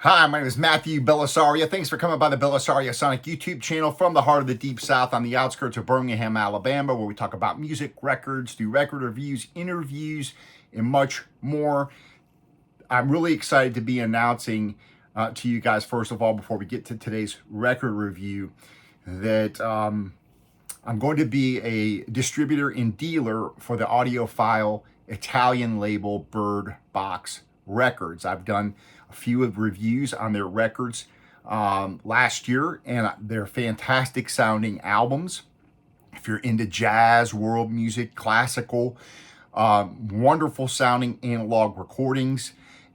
Hi, my name is Matthew Bellisario. Thanks for coming by the BellisarioSonic YouTube channel from the heart of the Deep South on the outskirts of Birmingham, Alabama, where we talk about music, records, do record reviews, interviews, and much more. I'm really excited to be announcing to you guys, first of all, before we get to today's record review, that I'm going to be a distributor and dealer for the audiophile Italian label Birdbox Records. I've done a few of reviews on their records last year, and they're fantastic sounding albums. If you're into jazz, world music, classical, wonderful sounding analog recordings,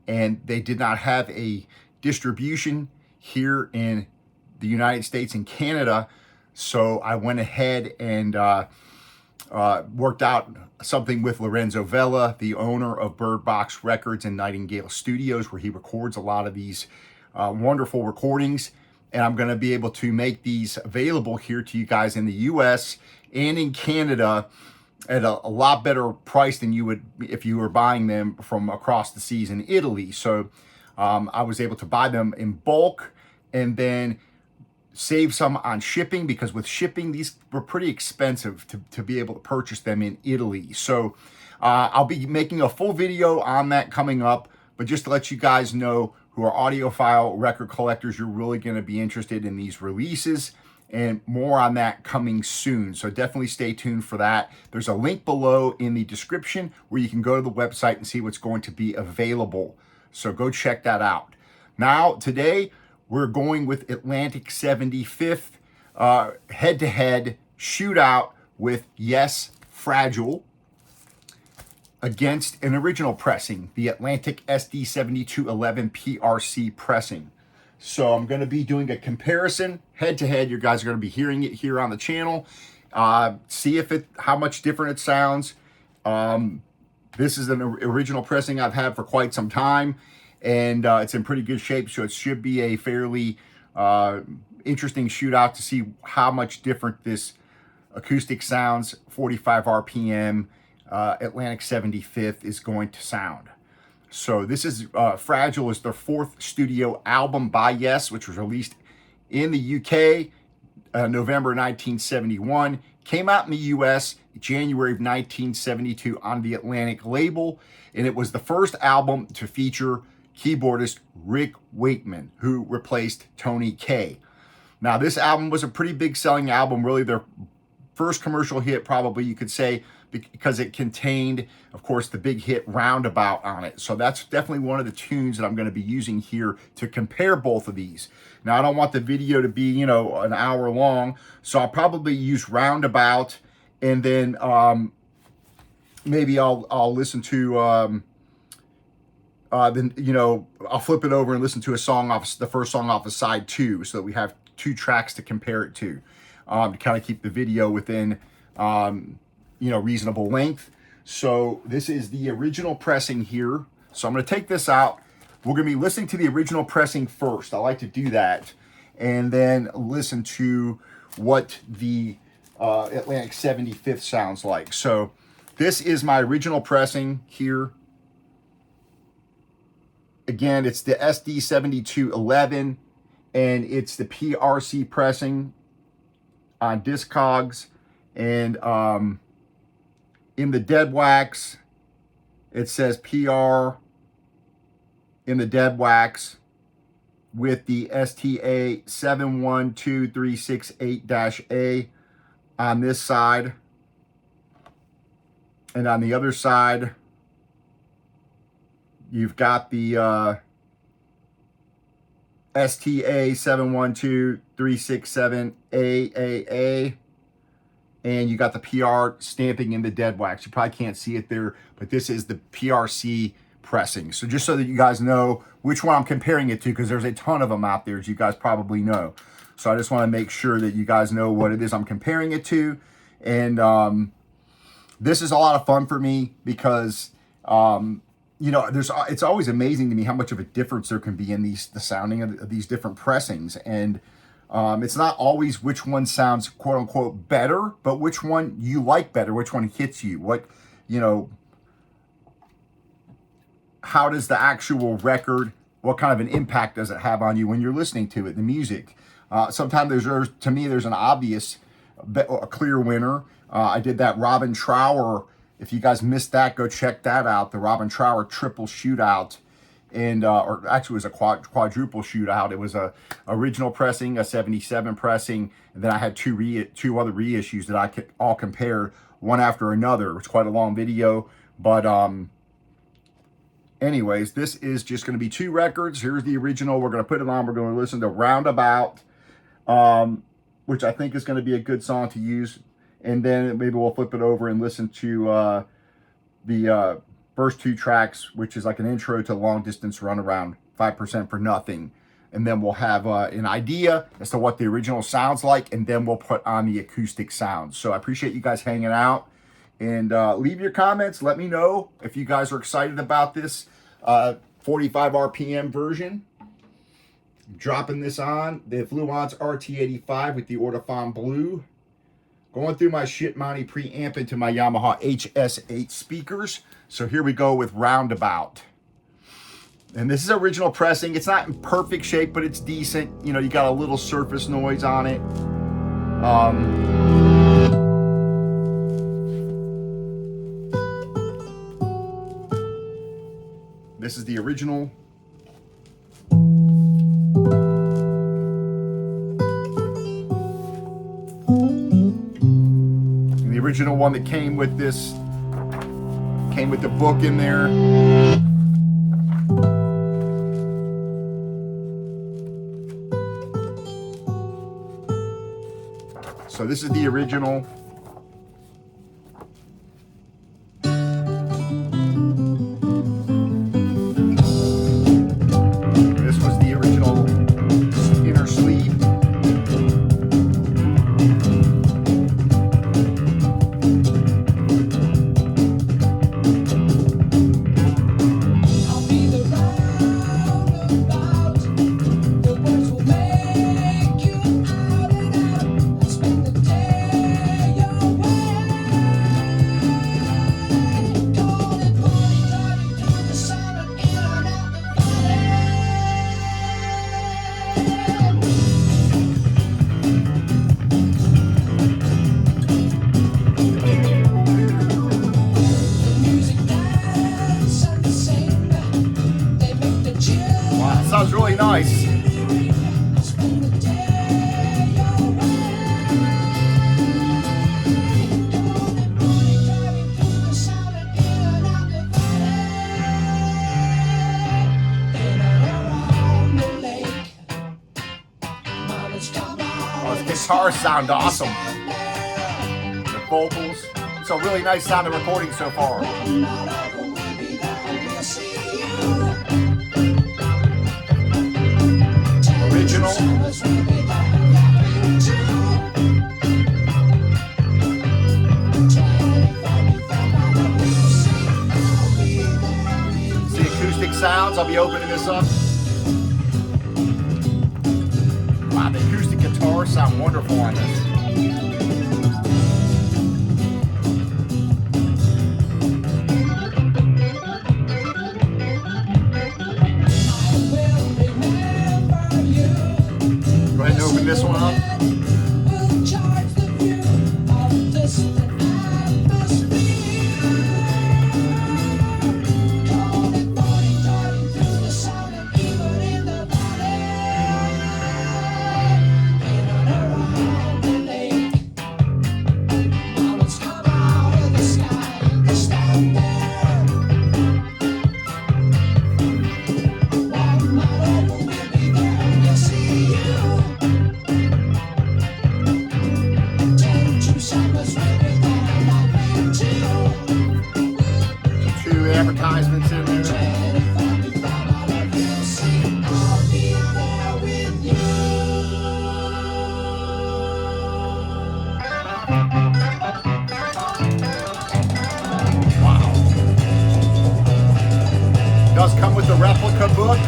and they did not have a distribution here in the United States and Canada, so I went ahead and worked out something with Lorenzo Vella, the owner of Birdbox Records and Nightingale Studios, where he records a lot of these wonderful recordings. And I'm going to be able to make these available here to you guys in the US and in Canada at a lot better price than you would if you were buying them from across the seas in Italy. So I was able to buy them in bulk and then save some on shipping, because with shipping, these were pretty expensive to be able to purchase them in Italy. So I'll be making a full video on that coming up, but just to let you guys know who are audiophile record collectors, you're really going to be interested in these releases, and more on that coming soon. So definitely stay tuned for that. There's a link below in the description where you can go to the website and see what's going to be available. So go check that out. Now, today, we're going with Atlantic 75th head-to-head shootout with Yes Fragile against an original pressing, the Atlantic SD7211 PRC pressing. So I'm going to be doing a comparison head-to-head. You guys are going to be hearing it here on the channel. See how much different it sounds. This is an original pressing I've had for quite some time, and it's in pretty good shape, so it should be a fairly interesting shootout to see how much different this Acoustic Sounds 45 RPM Atlantic 75th is going to sound. So this is Fragile is their fourth studio album by Yes, which was released in the UK November 1971, came out in the US January of 1972 on the Atlantic label, and it was the first album to feature keyboardist Rick Wakeman, who replaced Tony Kaye. Now, this album was a pretty big selling album, really their first commercial hit, probably you could say, because it contained, of course, the big hit Roundabout on it. So that's definitely one of the tunes that I'm going to be using here to compare both of these. Now, I don't want the video to be, an hour long, so I'll probably use Roundabout, and then maybe I'll listen to I'll flip it over and listen to a song off the first song off of side 2, so that we have 2 tracks to compare it to kind of keep the video within reasonable length. So this is the original pressing here. So I'm going to take this out. We're going to be listening to the original pressing first. I like to do that, and then listen to what the Atlantic 75th sounds like. So this is my original pressing here. Again, it's the SD7211, and it's the PRC pressing on Discogs. And in the dead wax, it says PR in the dead wax with the STA 712368-A on this side. And on the other side, you've got the STA 712367AAA, and you got the PR stamping in the dead wax. You probably can't see it there, but this is the PRC pressing. So just so that you guys know which one I'm comparing it to, because there's a ton of them out there, as you guys probably know. So I just want to make sure that you guys know what it is I'm comparing it to. And this is a lot of fun for me because it's always amazing to me how much of a difference there can be in the sounding of these different pressings. And it's not always which one sounds quote unquote better, but which one you like better, which one hits you, how does the actual record what kind of an impact does it have on you when you're listening to it, the music. Sometimes to me, there's an obvious, a clear winner. I did that Robin Trower. If you guys missed that, go check that out. The Robin Trower triple shootout. And or actually it was a quadruple shootout. It was a original pressing, a 77 pressing, and then I had two other reissues that I could all compare one after another. It was quite a long video, but anyways, this is just going to be 2 records. Here's the original. We're going to put it on. We're going to listen to Roundabout, which I think is going to be a good song to use, and then maybe we'll flip it over and listen to the first 2 tracks, which is like an intro to Long Distance Runaround, 5% for Nothing. And then we'll have an idea as to what the original sounds like, and then we'll put on the acoustic sounds. So I appreciate you guys hanging out, and leave your comments. Let me know if you guys are excited about this 45 RPM version. Dropping this on the Fluence RT85 with the audiophile blue. Going through my shit Monty preamp into my Yamaha HS8 speakers. So here we go with Roundabout. And this is original pressing. It's not in perfect shape, but it's decent. You know, you got a little surface noise on it. This is the original. And the original one that came with this, came with the book in there. So this is the original. This was the original inner sleeve. Sounds really nice. Oh, his guitars sound awesome. The vocals. It's a really nice sounding recording so far. Original. It's the Acoustic Sounds. I'll be opening this up. Wow, the acoustic guitars sound wonderful on this. Go ahead and open this one up. Advertisements in there. Wow. Does come with the replica book.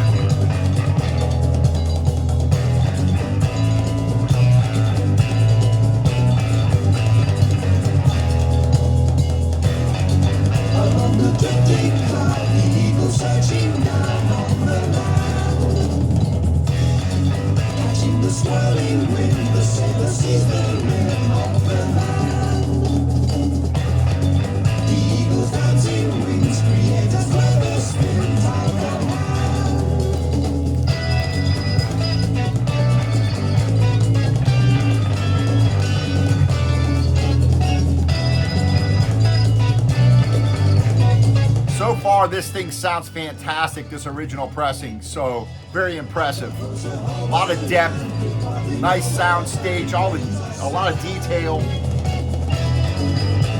So far, this thing sounds fantastic, this original pressing, so very impressive. A lot of depth, nice sound stage, a lot of detail.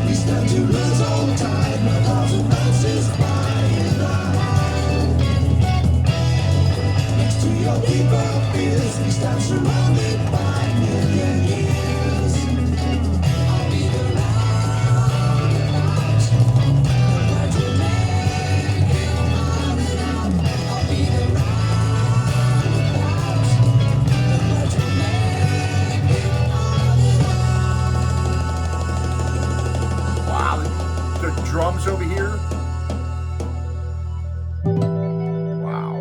We stand to lose all time, 1,000 passes by in the next to your deeper fears, we stand surrounded by a million years. I'll be the roundabout, where to make it on and out. I'll be the roundabout, where to make it on and out. Wow, the drums over here. Wow.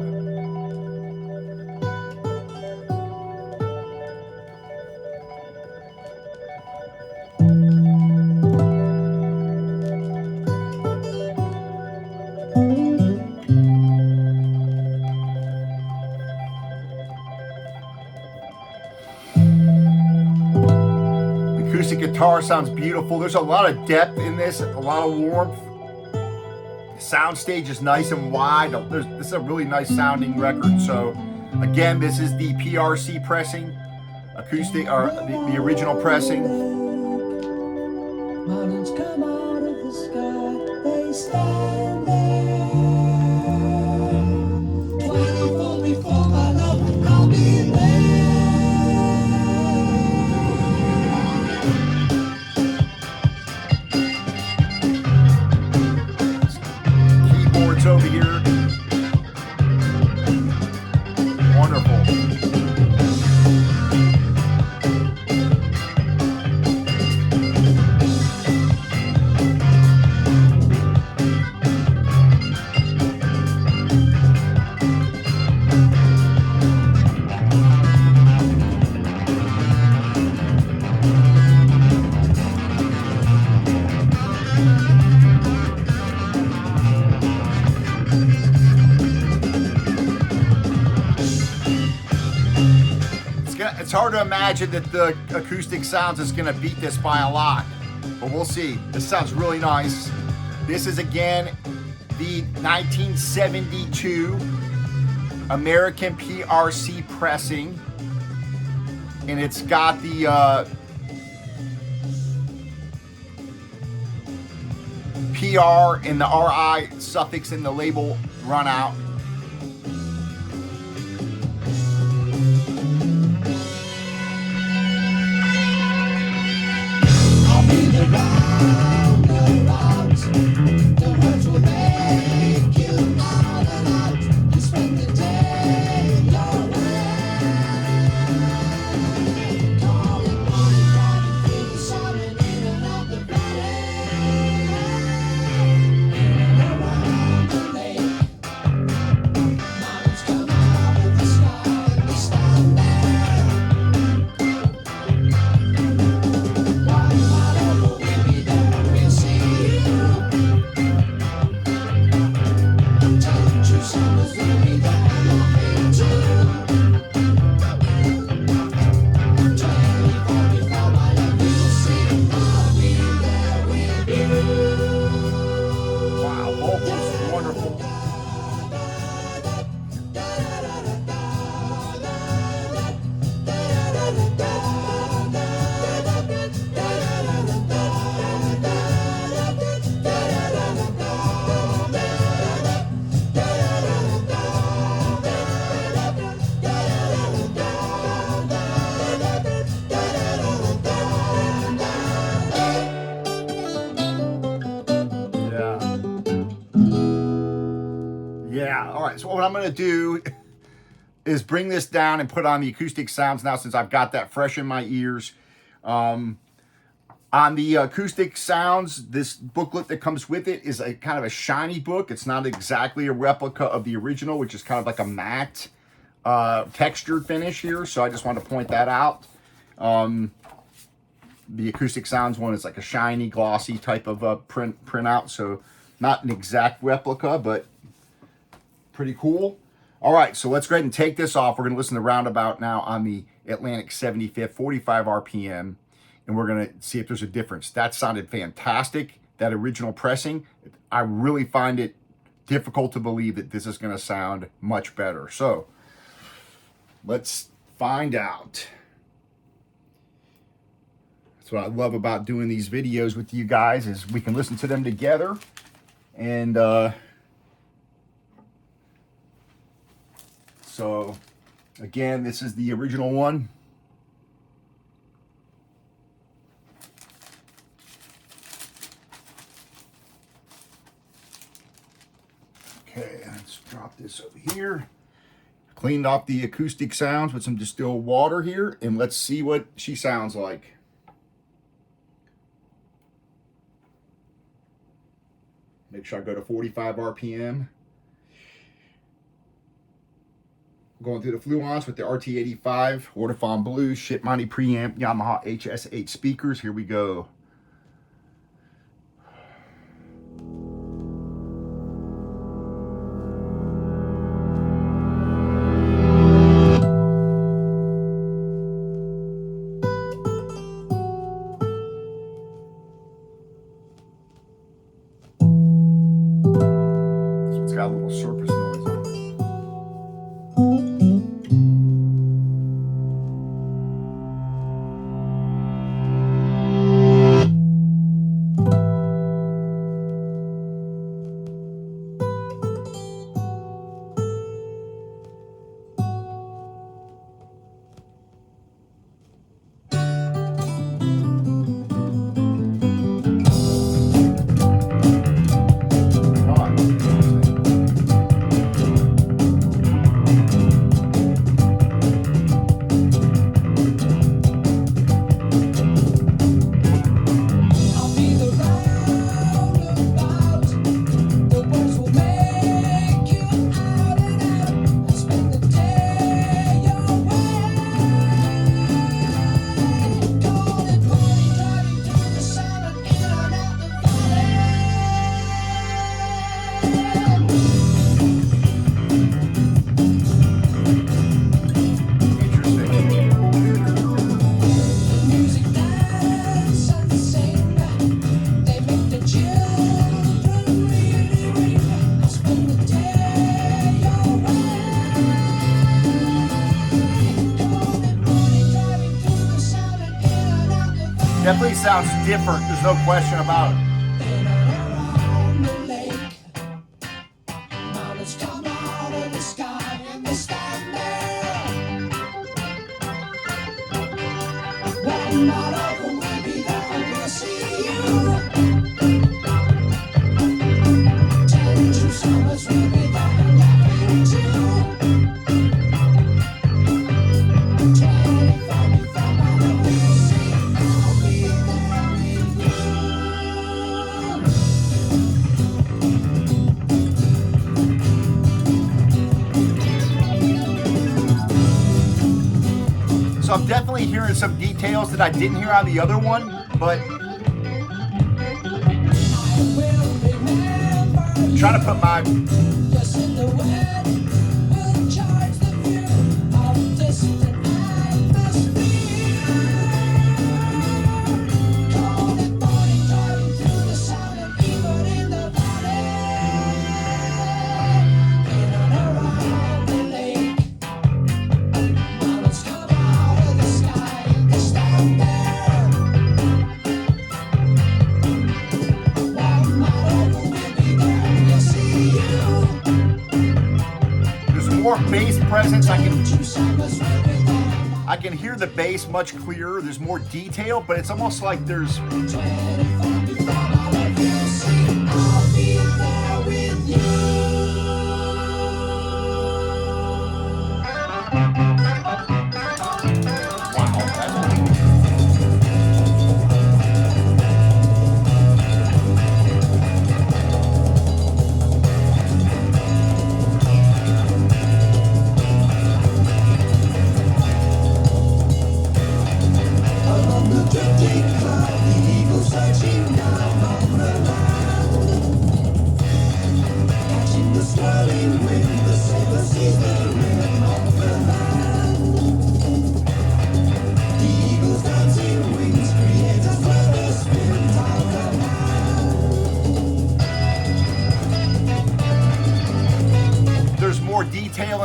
Acoustic guitar sounds beautiful. There's a lot of depth in this, a lot of warmth. The sound stage is nice and wide. This is a really nice sounding record. So again, this is the PRC pressing, acoustic, or the original pressing. Mountains come out of the sky, they stand there. 24 before my love, I'll be there. Keyboards over here. Wonderful. It's hard to imagine that the Acoustic Sounds is going to beat this by a lot, but we'll see. This sounds really nice. This is again the 1972 American PRC pressing, and it's got the PR and the RI suffix in the label run out. The words will make you out and out. You spend the day your way. Calling morning, driving through the sun and in and out the valley. Around the lake, mountains come out of the sky and we stand there. One mile over, we'll be there when we'll see you. Wow, vocals, wonderful. Yeah, all right, so what I'm going to do is bring this down and put on the Acoustic Sounds now, since I've got that fresh in my ears. On the Acoustic Sounds, this booklet that comes with it is a kind of a shiny book. It's not exactly a replica of the original, which is kind of like a matte textured finish here, so I just wanted to point that out. The Acoustic Sounds one is like a shiny, glossy type of printout, so not an exact replica, but pretty cool. All right, so let's go ahead and take this off. We're going to listen to Roundabout now on the Atlantic 75th, 45 RPM, and we're going to see if there's a difference. That sounded fantastic, that original pressing. I really find it difficult to believe that this is going to sound much better. So let's find out. That's what I love about doing these videos with you guys, is we can listen to them together. And so again, this is the original one. Okay, let's drop this over here. Cleaned off the Acoustic Sounds with some distilled water here, and let's see what she sounds like. Make sure I go to 45 RPM. Going through the Fluence with the RT85, Audiophile Blues, Shipmoney preamp, Yamaha HS8 speakers. Here we go. This one's got a little surface noise on it. Definitely sounds different, there's no question about it. So I'm definitely hearing some details that I didn't hear on the other one, but I'm trying to put my more bass presence. I can hear the bass much clearer. There's more detail, but it's almost like there's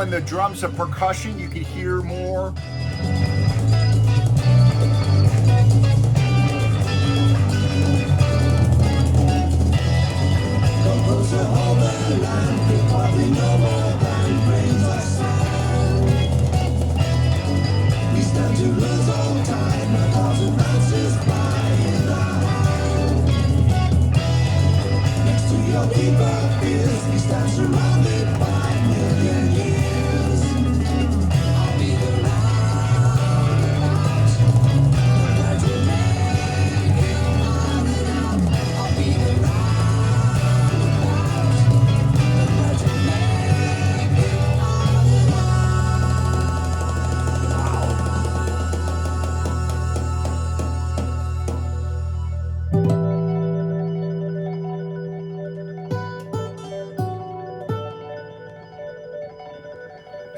in the drums and percussion, you can hear more.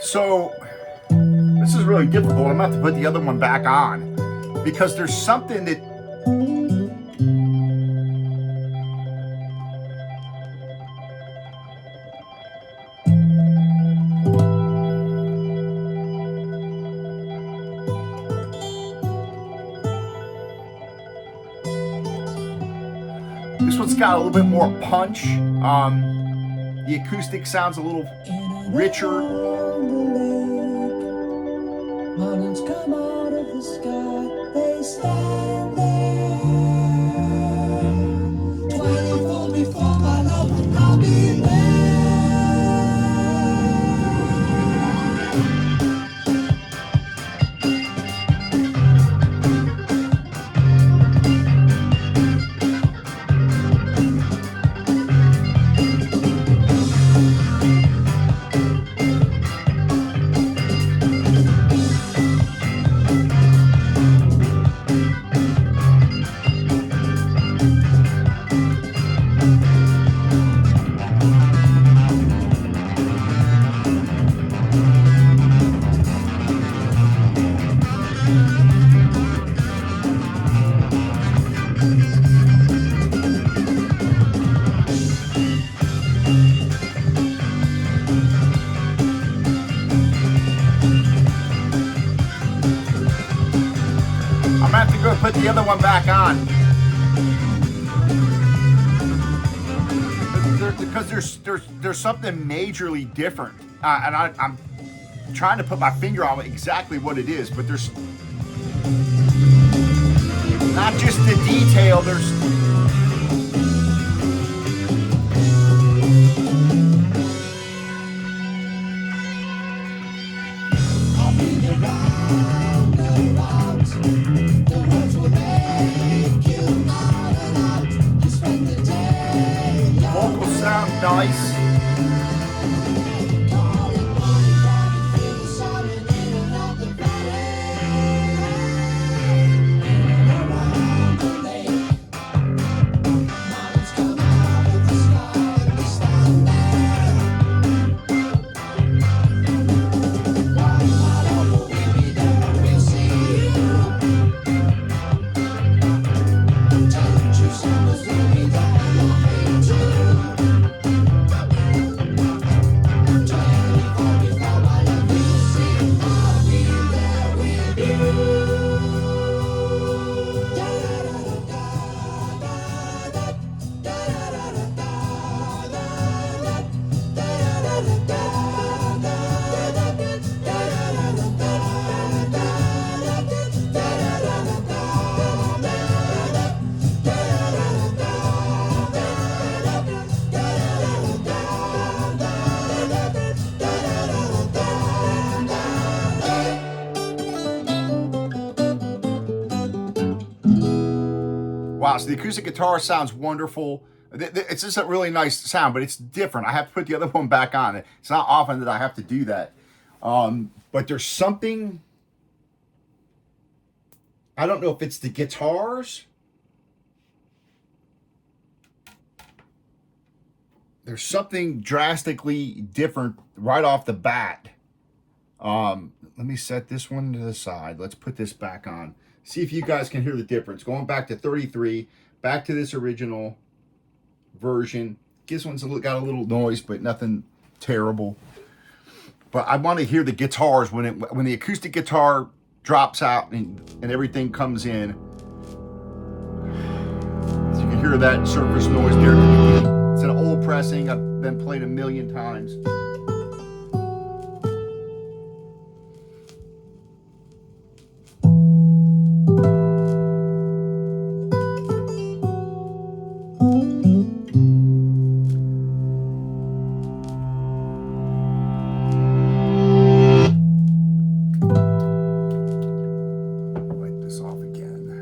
So this is really difficult. I'm gonna have to put the other one back on because there's something that this one's got a little bit more punch. The acoustic sounds a little richer. Mountains come out of the sky, they stand there. 24 before my love, I'll be there. Put the other one back on because there's something majorly different, and I'm trying to put my finger on exactly what it is, but there's not just the detail. There's nice. Wow, so the acoustic guitar sounds wonderful. It's just a really nice sound, but it's different. I have to put the other one back on. It's not often that I have to do that. But there's something, I don't know if it's the guitars. There's something drastically different right off the bat. Let me set this one to the side. Let's put this back on. See if you guys can hear the difference. Going back to 33, back to this original version. This one's got a little noise, but nothing terrible. But I want to hear the guitars when the acoustic guitar drops out and everything comes in. So you can hear that surface noise there. It's an old pressing. I've been played a million times. Wipe this off again.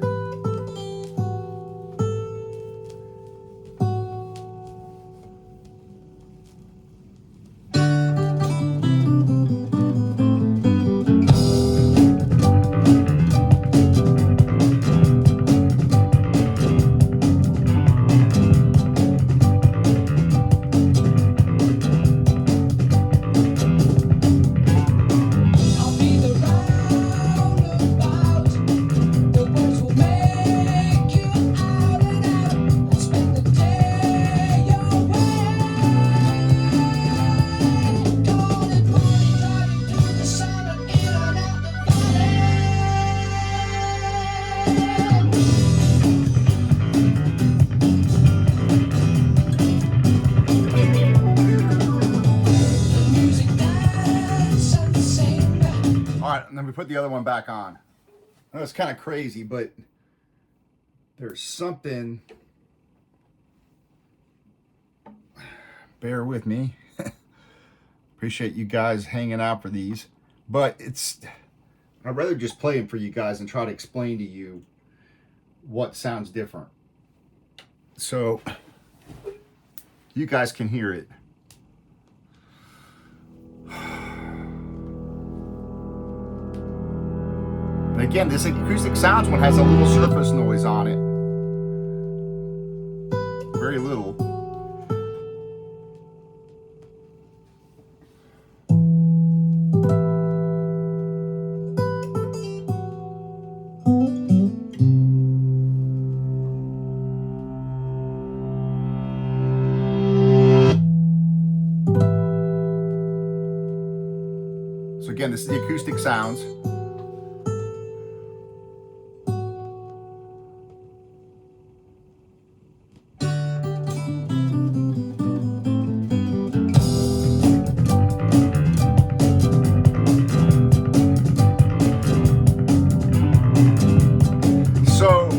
I'll be the roundabout. The words will make you out and out. I'll spend the day away. Call it morning, driving through the sun and in and out the valley. The music dance and sing. All right, and then we put the other one back on. I know it's kind of crazy, but there's something. Bear with me. Appreciate you guys hanging out for these, but I'd rather just play them for you guys and try to explain to you what sounds different, so you guys can hear it. And again, this Acoustic Sounds one has a little surface noise on it. Very little. So again, this is the Acoustic Sounds. So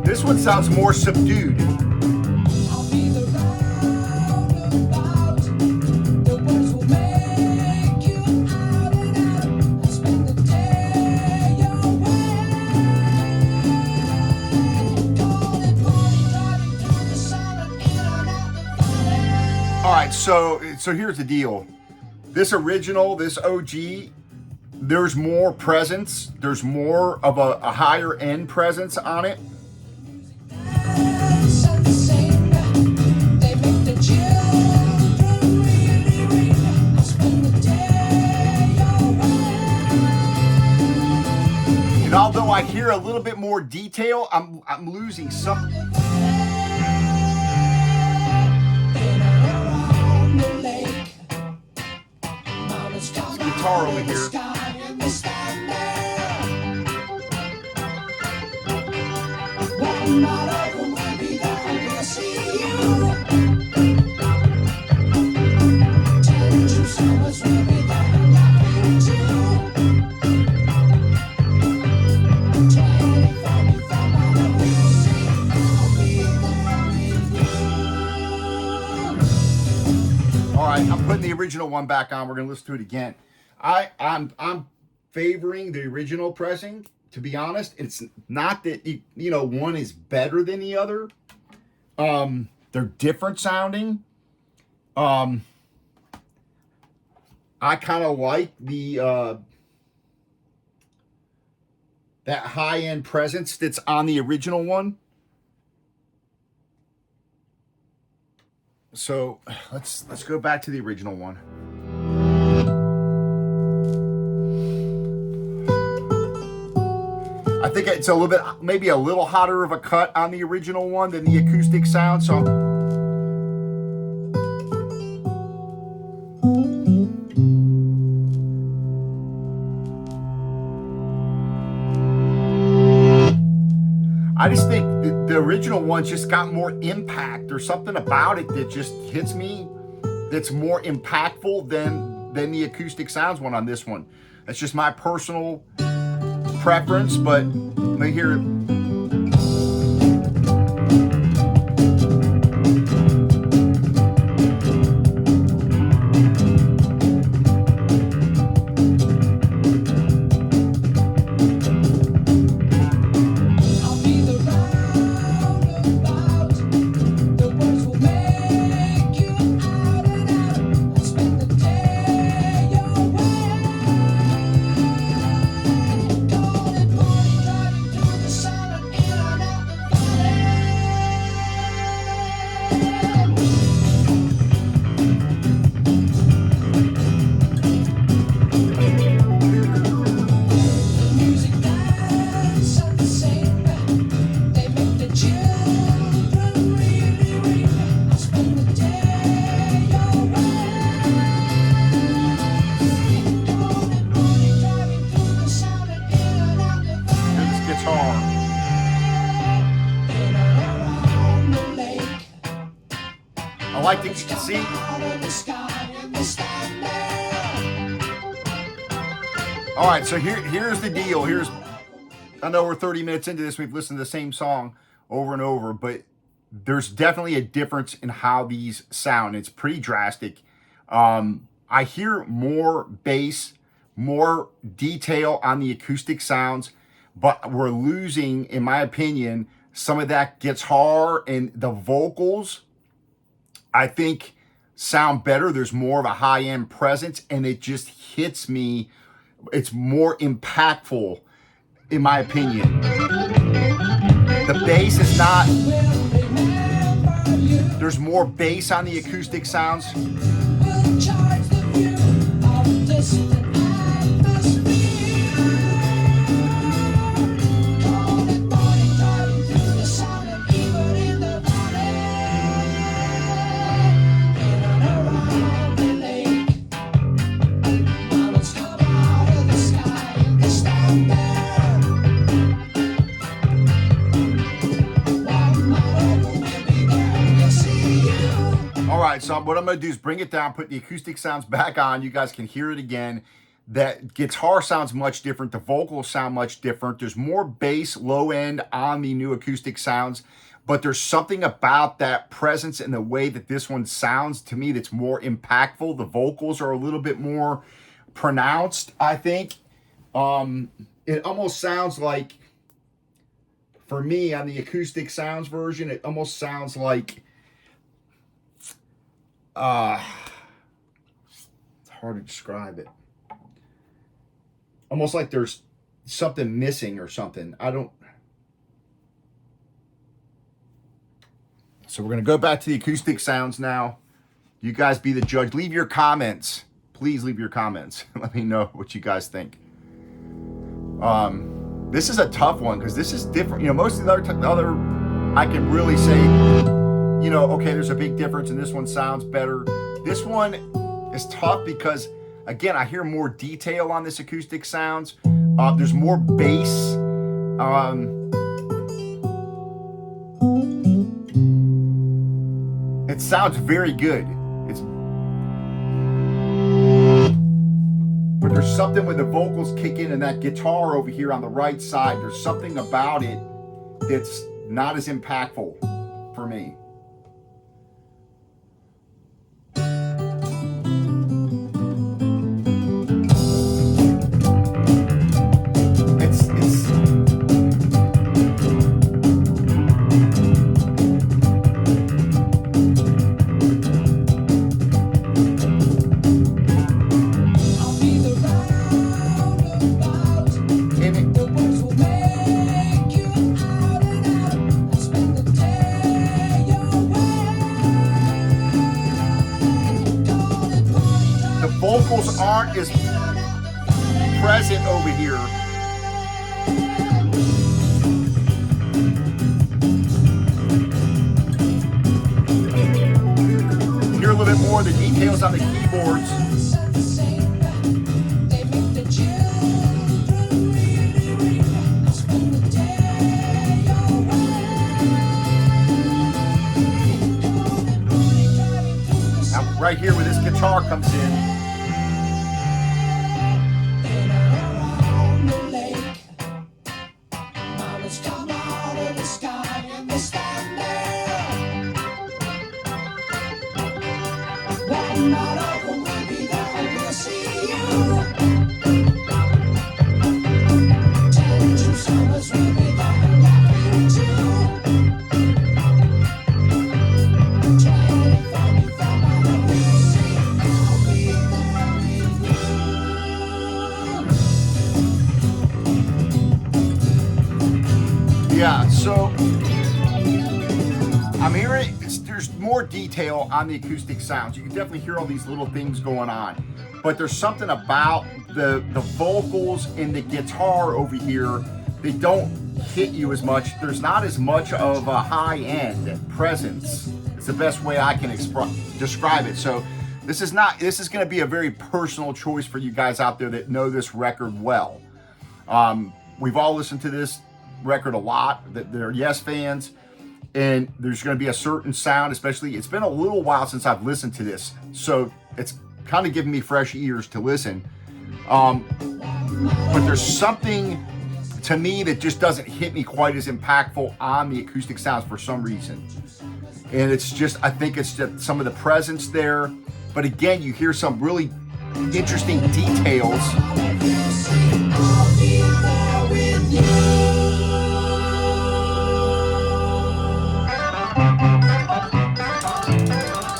this one sounds more subdued. I'll be the roundabout. The words will make you out and out. I'll spend the day away. Call it morning, driving through the sun and in and out the valley. All right, so here's the deal. This original, this OG, there's more presence. There's more of a higher end presence on it. Dance and sing. They make the children really ring. I'll spend the day away. And although I hear a little bit more detail, I'm losing some. Been around the lake. Mountains come Guitar out over of the here. sky and they stand there. One night of them will be there and we'll see you. 10 true summers will be there and laughing too. 2045 out of we'll see. I'll be there with you. All right, I'm putting the original one back on. We're gonna listen to it again. I'm favoring the original pressing. To be honest, it's not that one is better than the other. They're different sounding. I kind of like the that high end presence that's on the original one. So let's go back to the original one. I think it's a little bit, maybe a little hotter of a cut on the original one than the Acoustic Sound. So I just think the original ones just got more impact. There's something about it that just hits me that's more impactful than the Acoustic Sounds one on this one. That's just my personal preference, but let me hear it. I'll be the roundabout. The words will make you out and out. I'll spend the day your way. Cold and morning, driving through the sun and in and out the music dance and sing. They make the children really ring. I'll spend the day your way. Cold and morning, driving through the sound and in and out the Hear this guitar. in and around the lake. I like that you can see. Out of the sky and they stand there. All right, so here's the deal. I know we're 30 minutes into this. We've listened to the same song over and over, but there's definitely a difference in how these sound. It's pretty drastic. I hear more bass, more detail on the Acoustic Sounds, but we're losing, in my opinion, some of that guitar, and the vocals, I think, sound better. There's more of a high-end presence, and it just hits me. It's more impactful, in my opinion. The bass is not, We'll remember you. there's more bass on the Acoustic Sounds. We'll charge the view of distant atmosphere. Cold and morning, driving through the sound and even in the valley. In and around the lake. Mountains come out of the sky and they stand there. One mile over, we'll be there and we'll see you. All right, so what I'm going to do is bring it down, put the Acoustic Sounds back on. You guys can hear it again. That guitar sounds much different. The vocals sound much different. There's more bass, low end on the new Acoustic Sounds, but there's something about that presence and the way that this one sounds to me that's more impactful. The vocals are a little bit more pronounced, I think. It almost sounds like, for me, on the Acoustic Sounds version, it almost sounds like, it's hard to describe it. Almost like there's something missing or something. So we're going to go back to the Acoustic Sounds now. You guys be the judge. Leave your comments. Please leave your comments. Let me know what you guys think. This is a tough one because this is different. You know, most of the other I can really say, you know, okay, there's a big difference and this one sounds better. This one is tough because, again, I hear more detail on this Acoustic Sounds. There's more bass. It sounds very good. But there's something when the vocals kick in and that guitar over here on the right side, there's something about it that's not as impactful for me. I'll be the roundabout. The words will make you out and out. I'll spend the day your way. Cold and morning, The vocals aren't as present over here. Hear a little bit more of the details on the keyboards. they make the children really ring. I'll spend the day your way. right here where this guitar comes in. Around the lake, mountains come out of the sky and they stand there. One night over, we'll be there and we'll see you. 10 true summers, we'll be there and laughing too. 20, 40, from all we'll see. I'll be there with you. Yeah, so I'm hearing there's more detail on the acoustic sounds. You can definitely hear all these little things going on, but there's something about the vocals and the guitar over here. They don't hit you as much. There's not as much of a high-end presence. It's the best way I can describe it. So this is going to be a very personal choice for you guys out there that know this record well. We've all listened to this record a lot, that they're Yes fans, and there's going to be a certain sound, especially it's been a little while since I've listened to this, so it's kind of giving me fresh ears to listen, but there's something to me that just doesn't hit me quite as impactful on the acoustic sounds for some reason, and it's just, I think it's just some of the presence there, but again, you hear some really interesting details. I'll be there with you.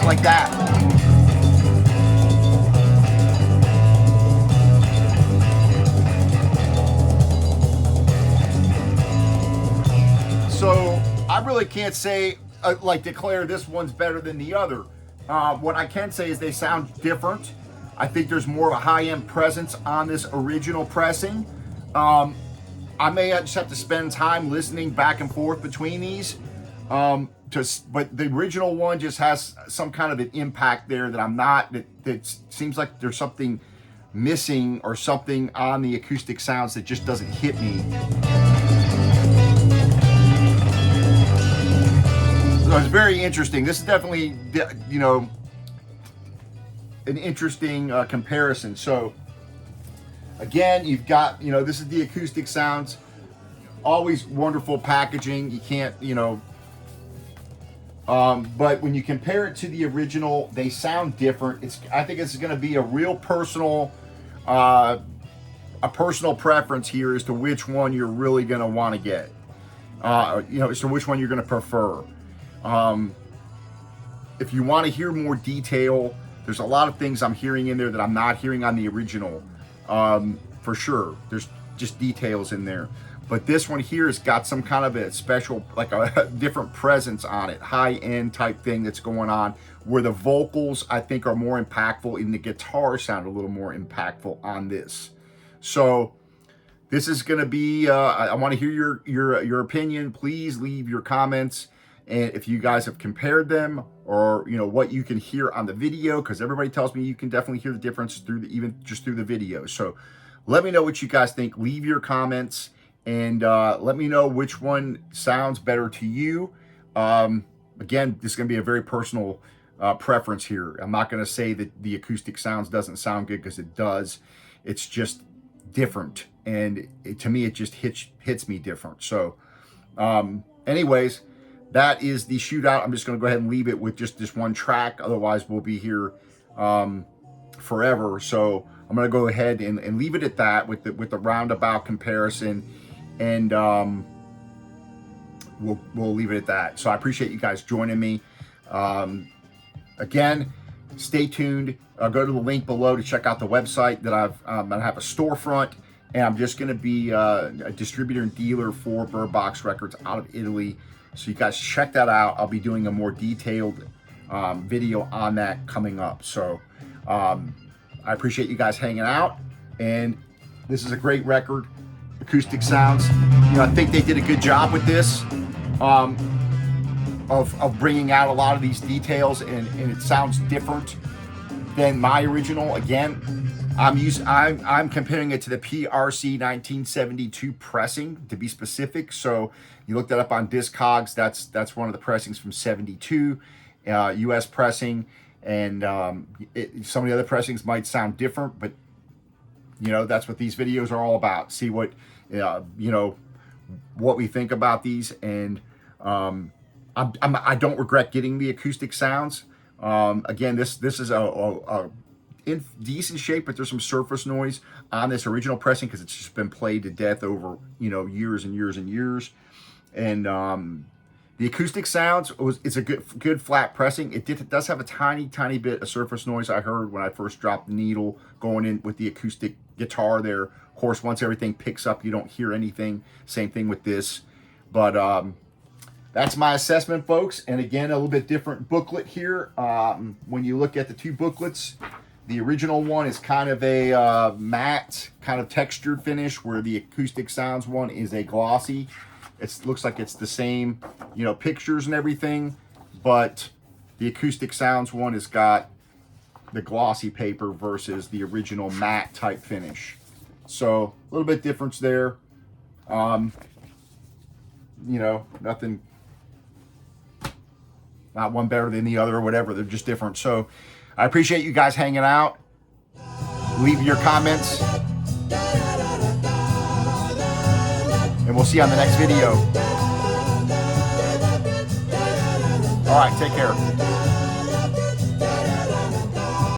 Like that. So I really can't say, declare this one's better than the other. What I can say is they sound different. I think there's more of a high-end presence on this original pressing. I may just have to spend time listening back and forth between these. But the original one just has some kind of an impact there that I'm not, that seems like there's something missing or something on the acoustic sounds that just doesn't hit me. So it's very interesting. This is definitely, you know, an interesting comparison. So again, you've got, you know, this is the acoustic sounds, always wonderful packaging. You can't, you know, but when you compare it to the original, they sound different. I think it's going to be a real personal, a personal preference here as to which one you're really going to want to get. You know, so which one you're going to prefer. If you want to hear more detail, there's a lot of things I'm hearing in there that I'm not hearing on the original. For sure, there's just details in there. But this one here has got some kind of a special, like a different presence on it, high-end type thing that's going on, where the vocals, I think, are more impactful and the guitar sound a little more impactful on this. So this is going to be, I want to hear your opinion. Please leave your comments. And if you guys have compared them, or, you know, what you can hear on the video, because everybody tells me you can definitely hear the difference even just through the video. So let me know what you guys think. Leave your comments. And let me know which one sounds better to you. Again, this is going to be a very personal preference here. I'm not going to say that the acoustic sounds doesn't sound good, because it does. It's just different. And to me, it just hits me different. So anyways, that is the Shootout. I'm just going to go ahead and leave it with just this one track. Otherwise, we'll be here forever. So I'm going to go ahead and leave it at that with the Roundabout comparison. And we'll leave it at that. So I appreciate you guys joining me. Again, stay tuned. Go to the link below to check out the website that I have a storefront, and I'm just going to be a distributor and dealer for Birdbox Records out of Italy. So you guys check that out. I'll be doing a more detailed video on that coming up. So I appreciate you guys hanging out, and this is a great record. Acoustic Sounds, you know, I think they did a good job with this, of bringing out a lot of these details, and it sounds different than my original. Again, I'm comparing it to the PRC 1972 pressing, to be specific. So you look that up on Discogs. That's one of the pressings from 72, US pressing. And some of the other pressings might sound different, but you know, that's what these videos are all about. See what, you know, what we think about these. And I don't regret getting the Acoustic Sounds. Again, this is a in decent shape, but there's some surface noise on this original pressing because it's just been played to death over, you know, years and years and years. And the Acoustic Sounds, it's a good flat pressing. It does have a tiny bit of surface noise I heard when I first dropped the needle going in with the acoustic guitar there. Of course, once everything picks up, you don't hear anything. Same thing with this. But that's my assessment, folks. And again, a little bit different booklet here. When you look at the two booklets, the original one is kind of a matte, kind of textured finish, where the Acoustic Sounds one is a glossy. It looks like it's the same, you know, pictures and everything, but the Acoustic Sounds one has got the glossy paper versus the original matte type finish. So a little bit difference there. You know, nothing, not one better than the other or whatever. They're just different. So I appreciate you guys hanging out. Leave your comments. And we'll see you on the next video. All right, take care.